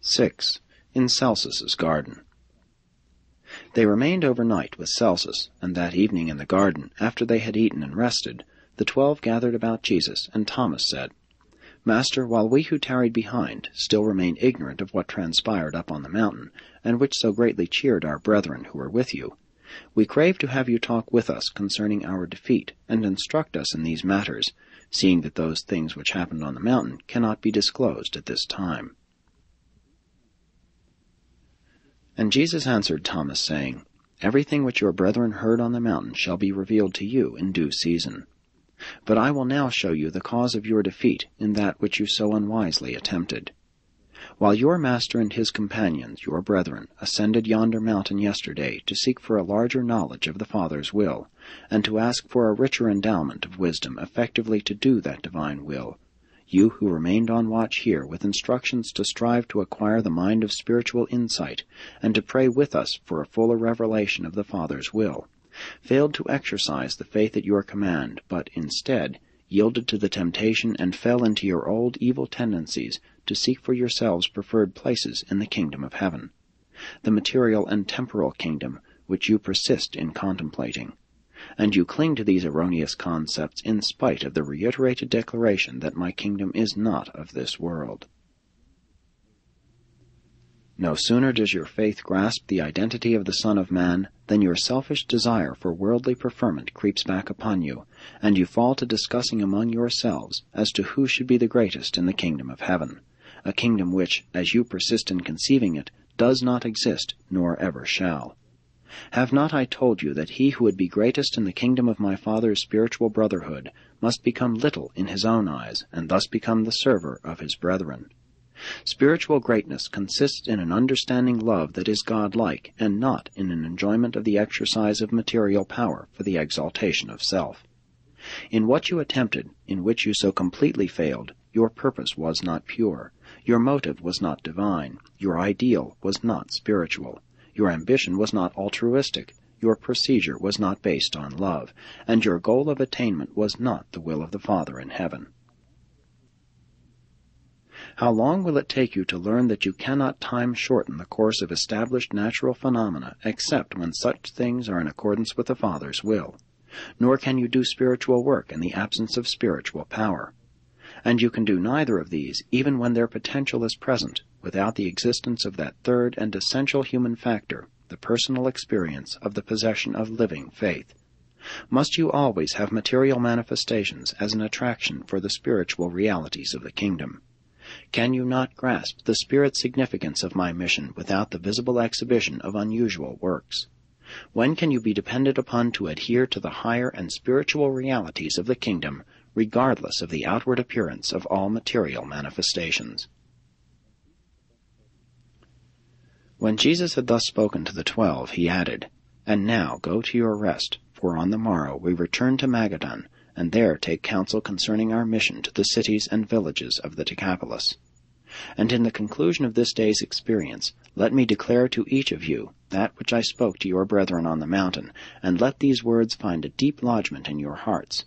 6. In Celsus's garden. They remained overnight with Celsus, and that evening in the garden, after they had eaten and rested, the 12 gathered about Jesus, and Thomas said, Master, while we who tarried behind still remain ignorant of what transpired up on the mountain, and which so greatly cheered our brethren who were with you, we crave to have you talk with us concerning our defeat, and instruct us in these matters, seeing that those things which happened on the mountain cannot be disclosed at this time. And Jesus answered Thomas, saying, Everything which your brethren heard on the mountain shall be revealed to you in due season. But I will now show you the cause of your defeat in that which you so unwisely attempted. While your master and his companions, your brethren, ascended yonder mountain yesterday to seek for a larger knowledge of the Father's will, and to ask for a richer endowment of wisdom effectively to do that divine will, you who remained on watch here with instructions to strive to acquire the mind of spiritual insight, and to pray with us for a fuller revelation of the Father's will, failed to exercise the faith at your command, but instead yielded to the temptation and fell into your old evil tendencies to seek for yourselves preferred places in the kingdom of heaven, the material and temporal kingdom which you persist in contemplating. And you cling to these erroneous concepts in spite of the reiterated declaration that my kingdom is not of this world. No sooner does your faith grasp the identity of the Son of Man than your selfish desire for worldly preferment creeps back upon you, and you fall to discussing among yourselves as to who should be the greatest in the kingdom of heaven, a kingdom which, as you persist in conceiving it, does not exist nor ever shall. Have not I told you that he who would be greatest in the kingdom of my Father's spiritual brotherhood must become little in his own eyes, and thus become the server of his brethren? Spiritual greatness consists in an understanding love that is God-like, and not in an enjoyment of the exercise of material power for the exaltation of self. In what you attempted, in which you so completely failed, your purpose was not pure, your motive was not divine, your ideal was not spiritual. Your ambition was not altruistic, your procedure was not based on love, and your goal of attainment was not the will of the Father in heaven. How long will it take you to learn that you cannot time-shorten the course of established natural phenomena except when such things are in accordance with the Father's will? Nor can you do spiritual work in the absence of spiritual power. And you can do neither of these, even when their potential is present, without the existence of that third and essential human factor, the personal experience of the possession of living faith. Must you always have material manifestations as an attraction for the spiritual realities of the kingdom? Can you not grasp the spirit significance of my mission without the visible exhibition of unusual works? When can you be depended upon to adhere to the higher and spiritual realities of the kingdom, regardless of the outward appearance of all material manifestations? When Jesus had thus spoken to the 12, he added, And now go to your rest, for on the morrow we return to Magadan, and there take counsel concerning our mission to the cities and villages of the Decapolis. And in the conclusion of this day's experience, let me declare to each of you that which I spoke to your brethren on the mountain, and let these words find a deep lodgment in your hearts.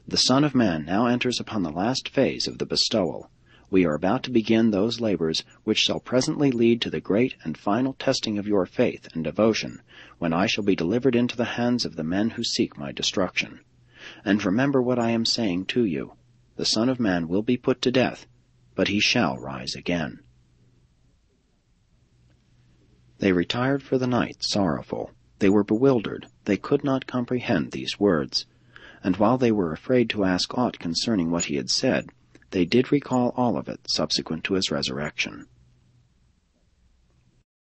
The Son of Man now enters upon the last phase of the bestowal. We are about to begin those labors which shall presently lead to the great and final testing of your faith and devotion, when I shall be delivered into the hands of the men who seek my destruction. And remember what I am saying to you. The Son of Man will be put to death, but he shall rise again. They retired for the night sorrowful. They were bewildered. They could not comprehend these words. And while they were afraid to ask aught concerning what he had said, they did recall all of it subsequent to his resurrection.